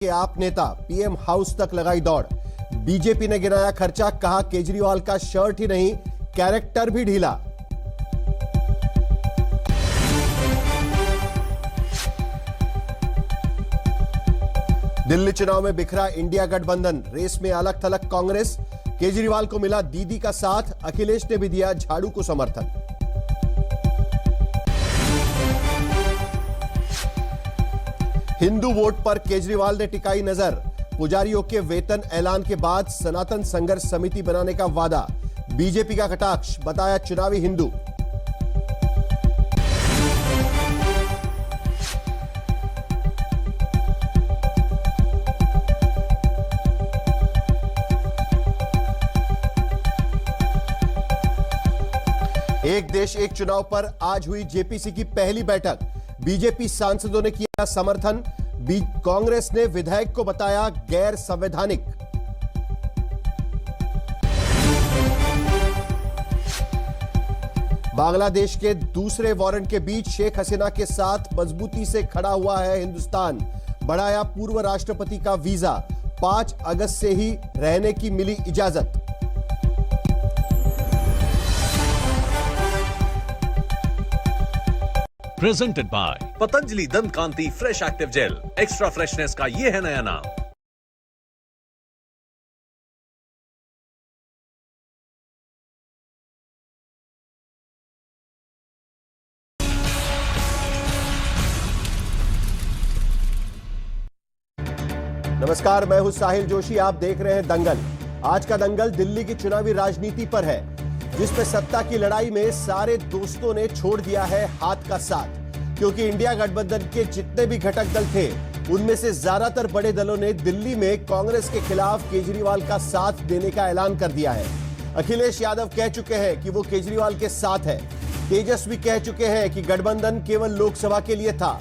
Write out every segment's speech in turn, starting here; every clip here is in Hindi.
के आप नेता पीएम हाउस तक लगाई दौड़। बीजेपी ने गिनाया खर्चा, कहा केजरीवाल का शर्ट ही नहीं कैरेक्टर भी ढीला। दिल्ली चुनाव में बिखरा इंडिया गठबंधन, रेस में अलग थलग कांग्रेस। केजरीवाल को मिला दीदी का साथ, अखिलेश ने भी दिया झाड़ू को समर्थन। हिंदू वोट पर केजरीवाल ने टिकाई नजर, पुजारियों के वेतन ऐलान के बाद सनातन संघर्ष समिति बनाने का वादा। बीजेपी का कटाक्ष, बताया चुनावी हिंदू। एक देश एक चुनाव पर आज हुई जेपीसी की पहली बैठक। बीजेपी सांसदों ने किया समर्थन, कांग्रेस ने विधायक को बताया गैर संवैधानिक। बांग्लादेश के दूसरे वारंट के बीच शेख हसीना के साथ मजबूती से खड़ा हुआ है हिंदुस्तान। बढ़ाया पूर्व राष्ट्रपति का वीजा, 5 अगस्त से ही रहने की मिली इजाजत। Presented by Patanjali Dant Kanti fresh active gel. Extra freshness का ये है नया नाम। नमस्कार, मैं हूं साहिल जोशी, आप देख रहे हैं दंगल। आज का दंगल दिल्ली की चुनावी राजनीति पर है, जिसमें सत्ता की लड़ाई में सारे दोस्तों ने छोड़ दिया है हाथ का साथ। क्योंकि इंडिया गठबंधन के जितने भी घटक दल थे, उनमें से ज्यादातर बड़े दलों ने दिल्ली में कांग्रेस के खिलाफ केजरीवाल का साथ देने का ऐलान कर दिया है। अखिलेश यादव कह चुके हैं कि वो केजरीवाल के साथ है। तेजस्वी कह चुके हैं कि गठबंधन केवल लोकसभा के लिए था।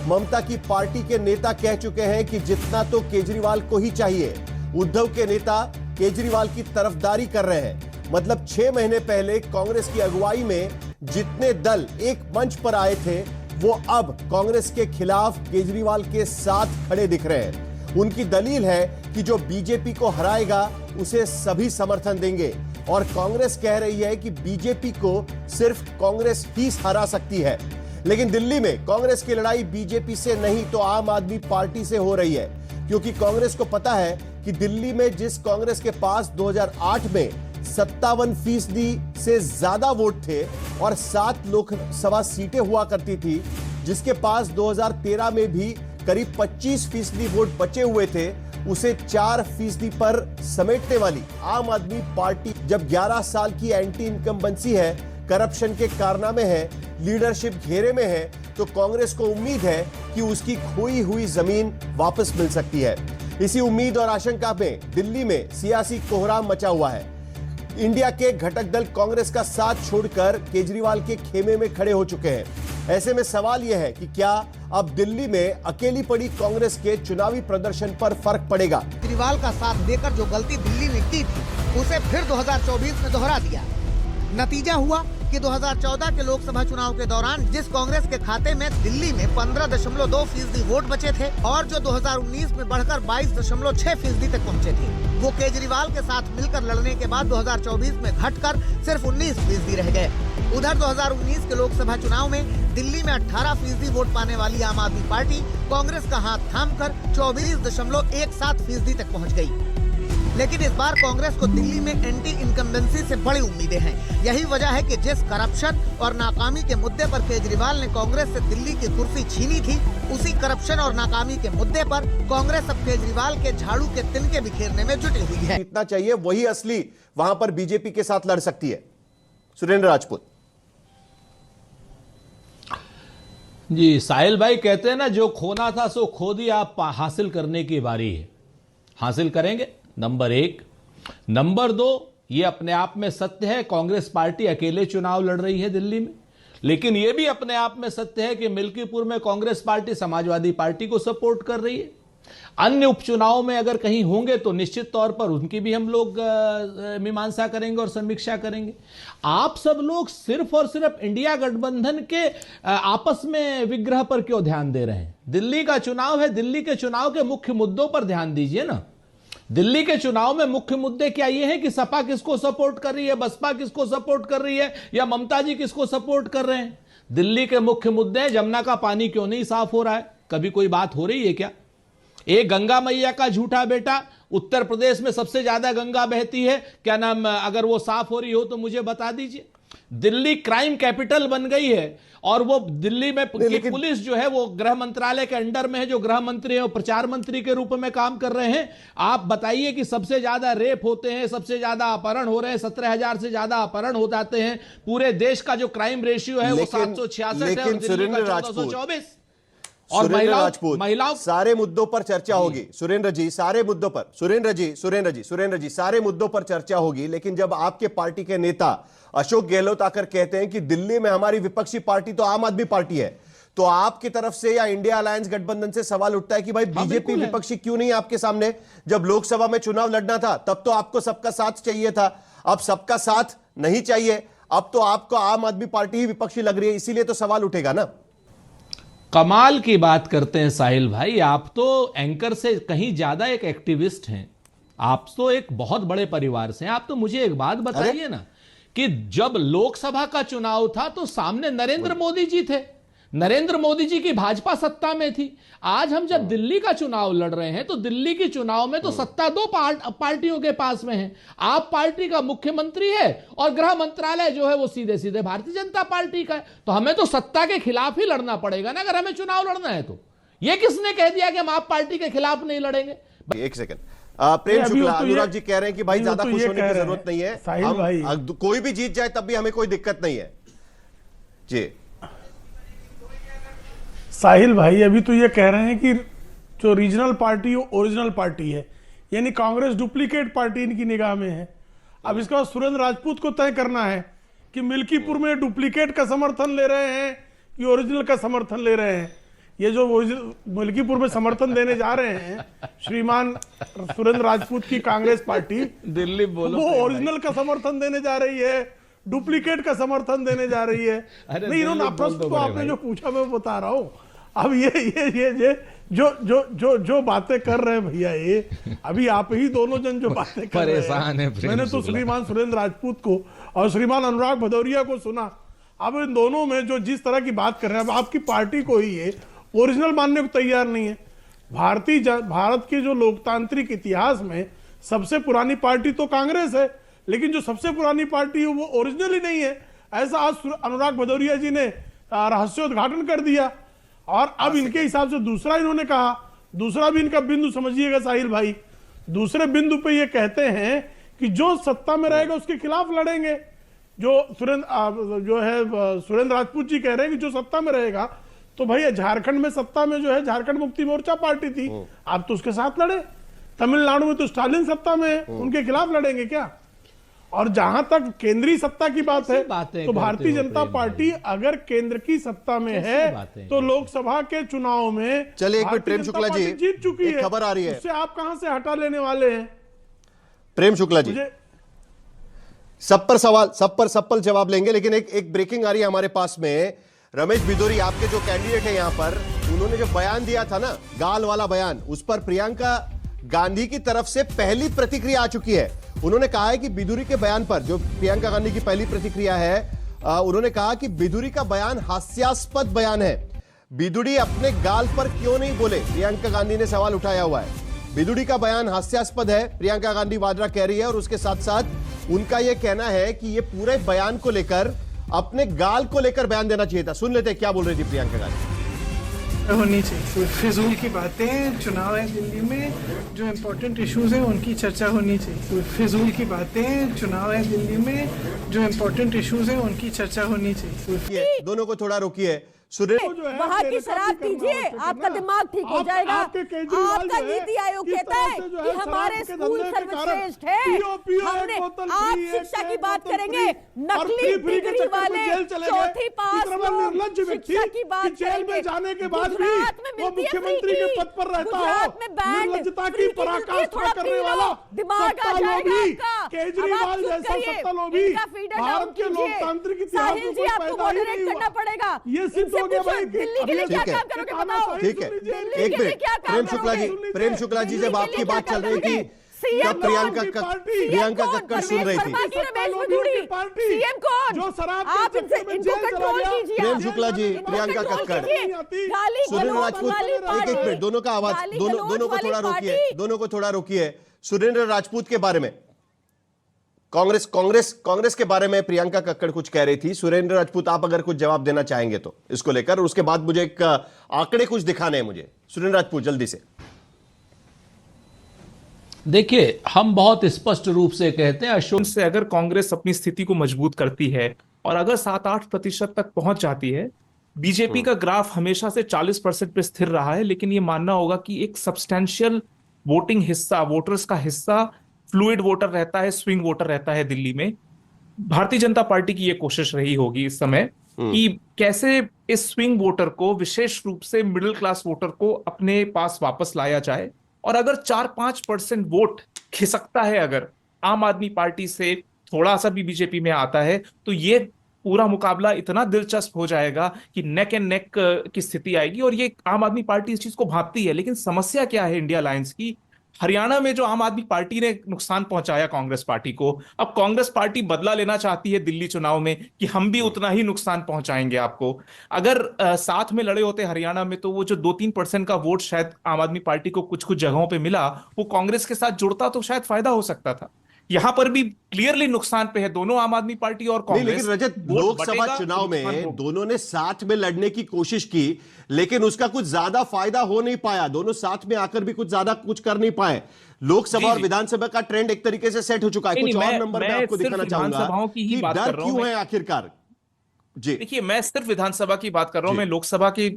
ममता की पार्टी के नेता कह चुके हैं कि जितना तो केजरीवाल को ही चाहिए। उद्धव के नेता केजरीवाल की तरफदारी कर रहे हैं। मतलब 6 महीने पहले कांग्रेस की अगुवाई में जितने दल एक मंच पर आए थे, वो अब कांग्रेस के खिलाफ केजरीवाल के साथ खड़े दिख रहे हैं। उनकी दलील है कि जो बीजेपी को हराएगा उसे सभी समर्थन देंगे, और कांग्रेस कह रही है कि बीजेपी को सिर्फ कांग्रेस ही हरा सकती है। लेकिन दिल्ली में कांग्रेस की लड़ाई बीजेपी से नहीं तो आम आदमी पार्टी से हो रही है, क्योंकि कांग्रेस को पता है कि दिल्ली में जिस कांग्रेस के पास 2008 में 57% से ज्यादा वोट थे और 7 लोकसभा सीटें हुआ करती थी, जिसके पास 2013 में भी करीब 25% वोट बचे हुए थे, उसे 4% पर समेटने वाली आम आदमी पार्टी जब 11 साल की एंटी इनकम्बेंसी है, करप्शन के कारनामे हैं, लीडरशिप घेरे में है, तो कांग्रेस को उम्मीद है कि उसकी खोई हुई जमीन वापस मिल सकती है। इसी उम्मीद और आशंका में दिल्ली में सियासी कोहराम मचा हुआ है। इंडिया के घटक दल कांग्रेस का साथ छोड़कर केजरीवाल के खेमे में खड़े हो चुके हैं। ऐसे में सवाल यह है कि क्या अब दिल्ली में अकेली पड़ी कांग्रेस के चुनावी प्रदर्शन पर फर्क पड़ेगा? केजरीवाल का साथ देकर जो गलती दिल्ली ने की थी, उसे फिर 2024 में दोहरा दिया। नतीजा हुआ कि 2014 के लोकसभा चुनाव के दौरान जिस कांग्रेस के खाते में दिल्ली में 15.2% वोट बचे थे, और जो 2019 में बढ़कर 22.6% तक पहुंचे थे, वो केजरीवाल के साथ मिलकर लड़ने के बाद 2024 में घटकर सिर्फ 19% रह गए। उधर 2019 के लोकसभा चुनाव में दिल्ली में 18% वोट पाने वाली आम आदमी पार्टी कांग्रेस का हाथ थामकर 24.17% तक पहुँच गयी। लेकिन इस बार कांग्रेस को दिल्ली में एंटी इनकम्बेंसी से बड़ी उम्मीदें हैं। यही वजह है कि जिस करप्शन और नाकामी के मुद्दे पर केजरीवाल ने कांग्रेस से दिल्ली की कुर्सी छीनी थी, उसी करप्शन और नाकामी के मुद्दे पर कांग्रेस अब केजरीवाल के झाड़ू के तिनके बिखेरने में जुटी हुई है। इतना चाहिए वही असली वहां पर बीजेपी के साथ लड़ सकती है। सुरेंद्र राजपूत जी। साहिल भाई कहते हैं ना, जो खोना था सो खो दिया, आप हासिल करने की बारी है। हासिल करेंगे, नंबर 1। नंबर 2, ये अपने आप में सत्य है, कांग्रेस पार्टी अकेले चुनाव लड़ रही है दिल्ली में। लेकिन यह भी अपने आप में सत्य है कि मिल्कीपुर में कांग्रेस पार्टी समाजवादी पार्टी को सपोर्ट कर रही है। अन्य उपचुनाव में अगर कहीं होंगे तो निश्चित तौर पर उनकी भी हम लोग मीमांसा करेंगे और समीक्षा करेंगे। आप सब लोग सिर्फ और सिर्फ इंडिया गठबंधन के आपस में विग्रह पर क्यों ध्यान दे रहे हैं? दिल्ली का चुनाव है, दिल्ली के चुनाव के मुख्य मुद्दों पर ध्यान दीजिए ना। दिल्ली के चुनाव में मुख्य मुद्दे क्या ये हैं कि सपा किसको सपोर्ट कर रही है, बसपा किसको सपोर्ट कर रही है, या ममता जी किसको सपोर्ट कर रहे हैं? दिल्ली के मुख्य मुद्दे हैं जमुना का पानी क्यों नहीं साफ हो रहा है, कभी कोई बात हो रही है क्या? एक गंगा मैया का झूठा बेटा, उत्तर प्रदेश में सबसे ज्यादा गंगा बहती है, क्या नाम, अगर वो साफ हो रही हो तो मुझे बता दीजिए। दिल्ली क्राइम कैपिटल बन गई है और वो दिल्ली में पुलिस जो है वो गृह मंत्रालय के अंडर में है, जो गृह मंत्री है वो प्रचार मंत्री के रूप में काम कर रहे हैं। आप बताइए कि सबसे ज्यादा रेप होते हैं, सबसे ज्यादा अपहरण हो रहे हैं, 17,000 से ज्यादा अपहरण हो जाते हैं। पूरे देश का जो क्राइम रेशियो है वो 766 है और दिल्ली का 1424। और महिलाओं सारे मुद्दों पर चर्चा होगी। सुरेंद्र जी सारे मुद्दों पर, सुरेंद्र जी सारे मुद्दों पर चर्चा होगी। लेकिन जब आपके पार्टी के नेता अशोक गहलोत आकर कहते हैं कि दिल्ली में हमारी विपक्षी पार्टी तो आम आदमी पार्टी है, तो आपकी तरफ से या इंडिया अलायंस गठबंधन से सवाल उठता है कि भाई बीजेपी विपक्षी क्यों नहीं आपके सामने? जब लोकसभा में चुनाव लड़ना था तब तो आपको सबका साथ चाहिए था, अब सबका साथ नहीं चाहिए, अब तो आपको आम आदमी पार्टी ही विपक्षी लग रही है, इसीलिए तो सवाल उठेगा ना। कमाल की बात करते हैं साहिल भाई, आप तो एंकर से कहीं ज्यादा एक एक्टिविस्ट हैं। आप तो एक बहुत बड़े परिवार से हैं। आप तो मुझे एक बात बताइए ना कि जब लोकसभा का चुनाव था तो सामने नरेंद्र मोदी जी थे, नरेंद्र मोदी जी की भाजपा सत्ता में थी। आज हम जब दिल्ली का चुनाव लड़ रहे हैं तो दिल्ली के चुनाव में तो सत्ता दो पार्टियों के पास में है। आप पार्टी का मुख्यमंत्री है और गृह मंत्रालय जो है वो सीधे सीधे भारतीय जनता पार्टी का है। तो हमें तो सत्ता के खिलाफ ही लड़ना पड़ेगा ना, अगर हमें चुनाव लड़ना है तो। ये किसने कह दिया कि हम आप पार्टी के खिलाफ नहीं लड़ेंगे? एक सेकंड, प्रेम शुक्ला, अनुराग जी कह रहे हैं कि भाई ज्यादा खुश होने की जरूरत नहीं है, हम कोई भी जीत जाए तब भी हमें कोई दिक्कत नहीं है। जी साहिल भाई, अभी तो ये कह रहे हैं कि जो रीजनल पार्टी ओरिजिनल पार्टी है, यानी कांग्रेस डुप्लीकेट पार्टी इनकी निगाह में है। अब इसके बाद सुरेंद्र राजपूत को तय करना है कि मिल्कीपुर में डुप्लीकेट का समर्थन ले रहे हैं कि ओरिजिनल का समर्थन ले रहे हैं। ये जो मिल्कीपुर में समर्थन देने जा रहे हैं श्रीमान सुरेंद्र राजपूत की कांग्रेस पार्टी, दिल्ली बोलो, वो ओरिजिनल का समर्थन देने जा रही है, डुप्लीकेट का समर्थन देने जा रही है। नहीं, इन्होंने प्रश्न तो आपने जो पूछा मैं बता रहा हूँ। अब ये जो बातें कर रहे हैं भैया, ये अभी आप ही दोनों जन जो बातें कर रहे हैं, मैंने तो श्रीमान सुरेंद्र राजपूत को और श्रीमान अनुराग भदौरिया को सुना। अब इन दोनों में जो जिस तरह की बात कर रहे हैं, अब आपकी पार्टी को ही ये ओरिजिनल मानने को तैयार नहीं है। भारत के जो लोकतांत्रिक इतिहास में सबसे पुरानी पार्टी तो कांग्रेस है, लेकिन जो सबसे पुरानी पार्टी है वो ओरिजिनल ही नहीं है। ऐसा आज अनुराग भदौरिया जी ने रहस्योद्घाटन कर दिया। और अब इनके हिसाब से दूसरा इन्होंने कहा, दूसरा भी इनका बिंदु समझिएगा साहिल भाई, दूसरे बिंदु पे ये कहते हैं कि जो सत्ता में रहेगा उसके खिलाफ लड़ेंगे। जो सुरेंद्र राजपूत जी कह रहे हैं कि जो सत्ता में रहेगा, तो भैया झारखंड में सत्ता में जो है झारखंड मुक्ति मोर्चा पार्टी थी, आप तो उसके साथ लड़े। तमिलनाडु में तो स्टालिन सत्ता में है, उनके खिलाफ लड़ेंगे क्या? और जहां तक केंद्रीय सत्ता की बात है, तो भारतीय जनता पार्टी अगर केंद्र की सत्ता में है तो लोकसभा के चुनाव में, चलिए एक मिनट, प्रेम शुक्ला जी जीत चुकी है, खबर आ रही है, उससे आप कहां से हटा लेने वाले हैं? प्रेम शुक्ला जी सब पर जवाब लेंगे, लेकिन एक ब्रेकिंग आ रही है हमारे पास में। रमेश बिदोरी, आपके जो कैंडिडेट है यहां पर, उन्होंने जो बयान दिया था ना, गाल वाला बयान, उस पर प्रियंका गांधी की तरफ से पहली प्रतिक्रिया आ चुकी है। उन्होंने कहा है कि बिदुरी के बयान पर, जो प्रियंका गांधी की पहली प्रतिक्रिया है, उन्होंने कहा कि बिदुरी का बयान हास्यास्पद बयान है। बिदुरी अपने गाल पर क्यों नहीं बोले, प्रियंका गांधी ने सवाल उठाया हुआ है। बिदुरी का बयान हास्यास्पद है, प्रियंका गांधी वाड्रा कह रही है, और उसके साथ साथ उनका यह कहना है कि यह पूरे बयान को लेकर, अपने गाल को लेकर बयान देना चाहिए था। सुन लेते क्या बोल रही थी प्रियंका गांधी। होनी चाहिए, फिजूल की बातें, चुनाव है दिल्ली में, जो इम्पोर्टेंट इश्यूज हैं उनकी चर्चा होनी चाहिए। फिजूल की बातें, चुनाव है दिल्ली में, जो इम्पोर्टेंट इश्यूज हैं उनकी चर्चा होनी चाहिए। दोनों को थोड़ा रोकिए। सुरेंद्र वहाँ की शराब पीजिए, आपका दिमाग ठीक हो जाएगा। आपका नीति आयोग कहता है कि हमारे स्कूल सर्वश्रेष्ठ है। हमने आप शिक्षा की बात करेंगे, नकली डिग्री वाले चौथी पास लोग शिक्षा की बात करेंगे। जाने के बाद भी वो मुख्यमंत्री के पद पर रहता हो, निर्लज्जता की पराकाष्ठा करने वाला दिमाग आ जाएगा आपका। केजरीवाल जैसा सत्ता लोभी भारत के लोकतांत्रिक इतिहास में कोई पैदा ही नहीं हुआ। पड़ेगा। ये सिद्ध हो गया भाई दिल्ली के लिए क्या काम करोगे बताओ। ठीक है, एक मिनट, प्रेम शुक्ला जी, जब आपकी बात चल रही थी तब प्रियंका कक्कड़ सुन रही थी। सीएम कौन? जो शराब आप इनको कंट्रोल कीजिए। प्रेम शुक्ला जी, प्रियंका कक्कड़, सुरेंद्र राजपूत, एक मिनट, दोनों का आवाज, दोनों को थोड़ा रोकिए, दोनों को थोड़ा रोकिए। सुरेंद्र राजपूत के बारे में, कांग्रेस के बारे में प्रियंका कक्कड़ कुछ कह रही थी। सुरेंद्र राजपूत, आप अगर कुछ जवाब देना चाहेंगे तो इसको लेकर, और उसके बाद मुझे एक आंकड़े कुछ दिखाने हैं मुझे। सुरेंद्र राजपूत, जल्दी से। देखिए, हम बहुत स्पष्ट रूप से कहते हैं अशोक से अगर कांग्रेस अपनी स्थिति को मजबूत करती है और अगर 7-8% तक पहुंच जाती है, बीजेपी का ग्राफ हमेशा से 40% पे स्थिर रहा है, लेकिन ये मानना होगा कि एक सब्सटैंशियल वोटिंग हिस्सा, वोटर्स का हिस्सा फ्लूइड वोटर रहता है, स्विंग वोटर रहता है दिल्ली में। भारतीय जनता पार्टी की ये कोशिश रही होगी इस समय कि कैसे इस स्विंग वोटर को, विशेष रूप से मिडिल क्लास वोटर को अपने पास वापस लाया जाए। और अगर 4-5% वोट खिसकता है, अगर आम आदमी पार्टी से थोड़ा सा भी बीजेपी में आता है, तो ये पूरा मुकाबला इतना दिलचस्प हो जाएगा कि नेक एंड नेक की स्थिति आएगी। और ये आम आदमी पार्टी इस चीज को भांपती है। लेकिन समस्या क्या है इंडिया अलायंस की? हरियाणा में जो आम आदमी पार्टी ने नुकसान पहुंचाया कांग्रेस पार्टी को, अब कांग्रेस पार्टी बदला लेना चाहती है दिल्ली चुनाव में कि हम भी उतना ही नुकसान पहुंचाएंगे आपको। अगर साथ में लड़े होते हरियाणा में, तो वो जो 2-3% का वोट शायद आम आदमी पार्टी को कुछ कुछ जगहों पे मिला, वो कांग्रेस के साथ जुड़ता तो शायद फायदा हो सकता था। यहां पर भी क्लियरली नुकसान पे है दोनों, आम आदमी पार्टी और कांग्रेस। लेकिन रजत, लोकसभा चुनाव में दोनों ने साथ में लड़ने की कोशिश की, लेकिन उसका कुछ ज्यादा फायदा हो नहीं पाया। दोनों साथ में आकर भी कुछ ज्यादा कुछ कर नहीं पाए। लोकसभा और विधानसभा का ट्रेंड एक तरीके से सेट हो चुका है। कुछ और नंबर मैं आपको दिखाना चाहूंगा कि डर क्यों है आखिरकार। जी देखिए, मैं सिर्फ विधानसभा की बात कर रहा हूं, मैं लोकसभा के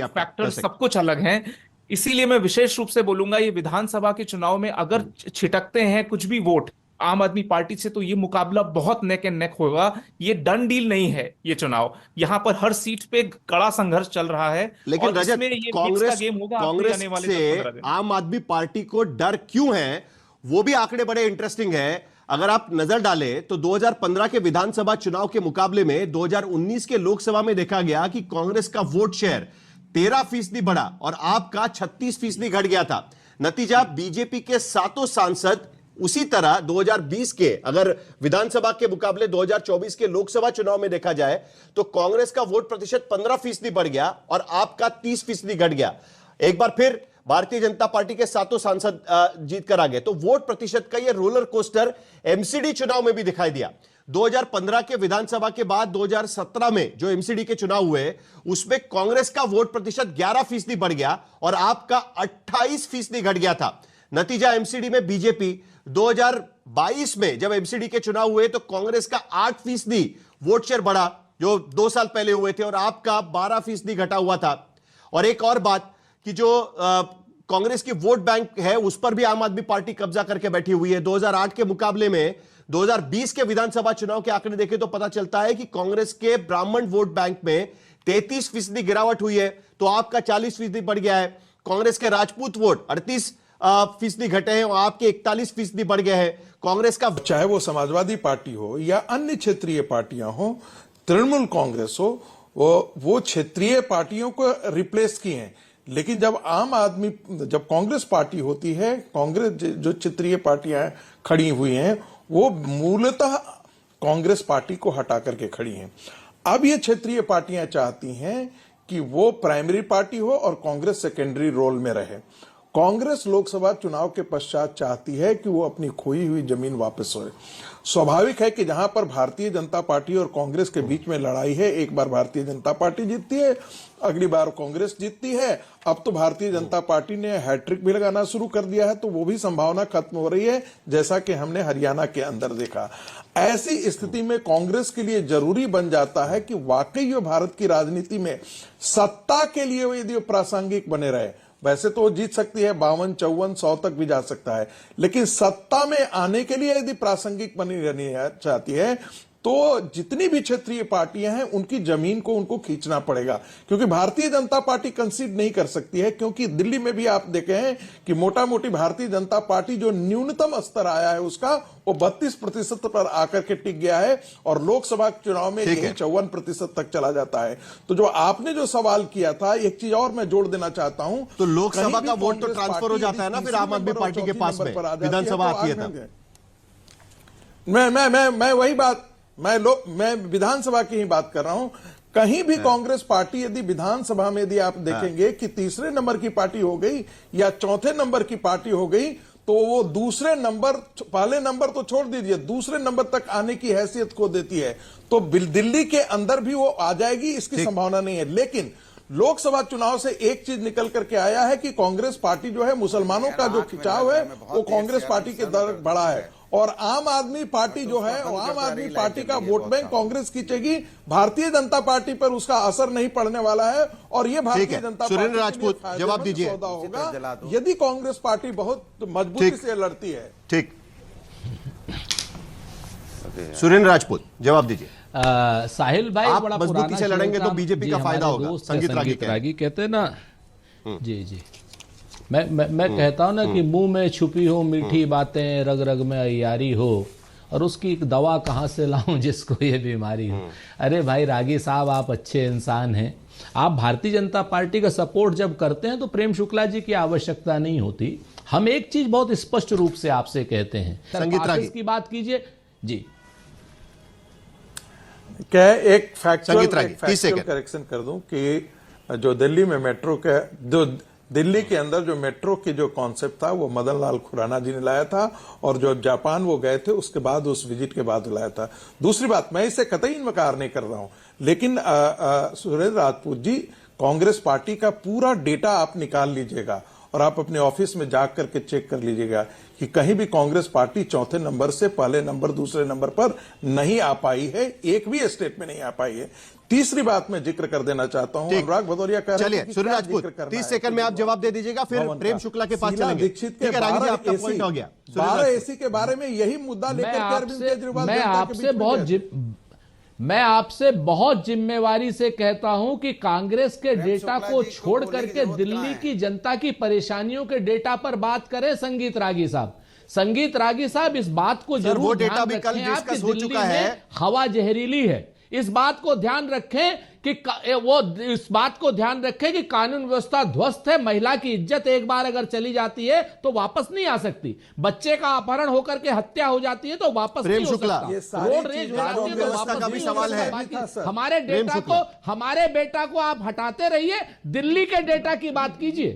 फैक्टर सब कुछ अलग हैं। इसीलिए मैं विशेष रूप से बोलूंगा, ये विधानसभा के चुनाव में अगर छिटकते हैं कुछ भी वोट आम आदमी पार्टी से, तो ये मुकाबला बहुत नेक एंड नेक होगा। ये डन डील नहीं है ये चुनाव। यहाँ पर हर सीट पे कड़ा संघर्ष चल रहा है। लेकिन रजत, कांग्रेस से आम आदमी पार्टी को डर क्यों है, वो भी आंकड़े बड़े इंटरेस्टिंग है। अगर आप नजर डालें तो 2015 के विधानसभा चुनाव के मुकाबले में 2019 के लोकसभा में देखा गया कि कांग्रेस का वोट शेयर 13% बढ़ा और आपका 36% घट गया था। नतीजा, बीजेपी के 7 सांसद उसी तरह 2020 के, अगर विधानसभा के मुकाबले 2024 के लोकसभा चुनाव में देखा जाए तो कांग्रेस का वोट प्रतिशत 15% बढ़ गया और आपका 30% घट गया। एक बार फिर भारतीय जनता पार्टी के 7 सांसद जीत कर आ गए। तो वोट प्रतिशत का यह रोलर कोस्टर एमसीडी चुनाव में भी दिखाई दिया। 2015 के विधानसभा के बाद 2017 में जो एमसीडी के चुनाव हुए, उसमें कांग्रेस का वोट प्रतिशत 11% बढ़ गया और आपका 28% घट गया था। नतीजा, एमसीडी में बीजेपी 2022 में जब एमसीडी के चुनाव हुए तो कांग्रेस का 8% वोट शेयर बढ़ा, जो 2 साल पहले हुए थे, और आपका 12% घटा हुआ था। और एक और बात कि जो कांग्रेस की वोट बैंक है, उस पर भी आम आदमी पार्टी कब्जा करके बैठी हुई है। 2008 के मुकाबले में 2020 के विधानसभा चुनाव के आंकड़े देखें तो पता चलता है कि कांग्रेस के ब्राह्मण वोट बैंक में 33% गिरावट हुई है, तो आपका 40% बढ़ गया है। कांग्रेस के राजपूत वोट 38% घटे हैं और आपके 41% बढ़ गए हैं। कांग्रेस का, चाहे वो समाजवादी पार्टी हो या अन्य क्षेत्रीय पार्टियां हो, तृणमूल कांग्रेस हो, वो क्षेत्रीय पार्टियों को रिप्लेस किए हैं। लेकिन जब कांग्रेस पार्टी होती है, कांग्रेस जो क्षेत्रीय पार्टियां खड़ी हुई हैं, वो मूलतः कांग्रेस पार्टी को हटा करके खड़ी हैं। अब ये क्षेत्रीय पार्टियां चाहती हैं कि वो प्राइमरी पार्टी हो और कांग्रेस सेकेंडरी रोल में रहे। कांग्रेस लोकसभा चुनाव के पश्चात चाहती है कि वो अपनी खोई हुई जमीन वापस होए। स्वाभाविक है कि जहां पर भारतीय जनता पार्टी और कांग्रेस के बीच में लड़ाई है, एक बार भारतीय जनता पार्टी जीतती है, अगली बार कांग्रेस जीतती है। अब तो भारतीय जनता पार्टी ने हैट्रिक भी लगाना शुरू कर दिया है, तो वो भी संभावना खत्म हो रही है, जैसा कि हमने हरियाणा के अंदर देखा। ऐसी स्थिति में कांग्रेस के लिए जरूरी बन जाता है कि वाकई वो भारत की राजनीति में सत्ता के लिए यदि प्रासंगिक बने रहे, वैसे तो वो जीत सकती है, 52, 54, 100 तक भी जा सकता है, लेकिन सत्ता में आने के लिए यदि प्रासंगिक बनी रहनी चाहती है तो जितनी भी क्षेत्रीय पार्टियां हैं उनकी जमीन को उनको खींचना पड़ेगा, क्योंकि भारतीय जनता पार्टी कंसीड नहीं कर सकती है। क्योंकि दिल्ली में भी आप देखे हैं कि मोटा मोटी भारतीय जनता पार्टी जो न्यूनतम स्तर आया है उसका वो 32% पर आकर के टिक गया है, और लोकसभा चुनाव में यही 54% तक चला जाता है। तो जो आपने जो सवाल किया था, एक चीज और मैं जोड़ देना चाहता हूं, तो लोकसभा का वोट तो ट्रांसफर हो जाता है ना फिर आम आदमी पार्टी के पास में, विधानसभा आती है तब। मैं वही बात, मैं विधानसभा की ही बात कर रहा हूं। कहीं भी कांग्रेस पार्टी यदि विधानसभा में यदि आप देखेंगे कि तीसरे नंबर की पार्टी हो गई या चौथे नंबर की पार्टी हो गई, तो वो दूसरे नंबर, पहले नंबर तो छोड़ दीजिए, दूसरे नंबर तक आने की हैसियत खो देती है। तो दिल्ली के अंदर भी वो आ जाएगी, इसकी संभावना नहीं है। लेकिन लोकसभा चुनाव से एक चीज निकल करके आया है कि कांग्रेस पार्टी जो है, मुसलमानों का जो खिंचाव है वो कांग्रेस पार्टी के दर बढ़ा है, और आम आदमी पार्टी जो है, आम आदमी पार्टी का vote bank Congress खींचेगी, Bharatiya Janata party पर उसका असर नहीं पड़ने वाला है। और ये भारतीय जनता सुरेंद्र राजपूत जवाब दीजिए, सौदा होगा यदि कांग्रेस पार्टी बहुत मजबूती से लड़ती है। ठीक, सुरेंद्र राजपूत जवाब दीजिए। साहिल भाई आप बड़ा मजबूती से लड़ेंगे तो बीजेपी का फायदा होगा। संगीत रागी कहते हैं ना, जी मैं कहता हूं ना कि मुंह में छुपी हो मीठी बातें, रग रग में अय्यारी हो, और उसकी एक दवा कहां से लाऊं जिसको ये बीमारी हो। अरे भाई रागी साहब, आप अच्छे इंसान हैं, आप भारतीय जनता पार्टी का सपोर्ट जब करते हैं तो प्रेम शुक्ला जी की आवश्यकता नहीं होती। हम एक चीज बहुत स्पष्ट रूप से आपसे कहते हैं, संगीत रागी की बात कीजिए जी। क्या एक फैक्चुअल करेक्शन कर दूं कि जो दिल्ली में मेट्रो के, जो दिल्ली के अंदर जो मेट्रो की जो कॉन्सेप्ट था वो मदन लाल खुराना जी ने लाया था, और जो जापान वो गए थे उसके बाद, उस विजिट के बाद लाया था। दूसरी बात, मैं इसे कतई इनकार नहीं कर रहा हूं, लेकिन सुरेंद्र राजपूत जी, कांग्रेस पार्टी का पूरा डेटा आप निकाल लीजिएगा और आप अपने ऑफिस में जा करके चेक कर लीजिएगा कि कहीं भी कांग्रेस पार्टी चौथे नंबर से पहले नंबर, दूसरे नंबर पर नहीं आ पाई है, एक भी स्टेट में नहीं आ पाई है। तीसरी बात मैं जिक्र कर देना चाहता हूं, अनुराग भदौरिया कह रहे हैं, चलिए सुरेंद्र राजपूत 30 सेकंड में आप जवाब दे दीजिएगा, फिर प्रेम शुक्ला के पास चलेंगे। दीक्षित के 12 एसी के बारे में यही मुद्दा लेकर अरविंद केजरीवाल मैं आपसे बहुत जिम्मेवारी से कहता हूं कि कांग्रेस के डेटा को छोड़ करके दिल्ली की जनता की परेशानियों के डेटा पर बात करें। संगीत रागी साहब इस बात को जरूर ध्यान रखें आप कि दिल्ली में हवा जहरीली है। इस बात को ध्यान रखें कि इस बात को ध्यान रखें कि कानून व्यवस्था ध्वस्त है। महिला की इज्जत एक बार अगर चली जाती है तो वापस नहीं आ सकती। बच्चे का अपहरण होकर के हत्या हो जाती है तो वापस नहीं हो सकता। रोड रेज हो जाती है तो वापस का भी सवाल है। हमारे बेटा को आप हटाते रहिए, दिल्ली के डेटा की बात कीजिए।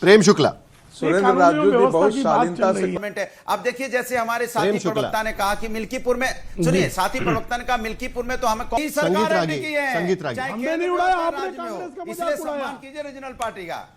प्रेम शुक्ला, सुरेंद्र राजपूत भी बहुत शालीनता से। अब देखिए, जैसे हमारे साथी प्रवक्ता ने कहा कि मिल्कीपुर में, सुनिए, साथी प्रवक्ता ने कहा मिल्कीपुर में तो हमें संगीत रागी हमने नहीं उड़ाया, आपने कांग्रेस का मजाक उड़ाया। इसलिए सम्मान कीजिए रीजनल पार्टी का।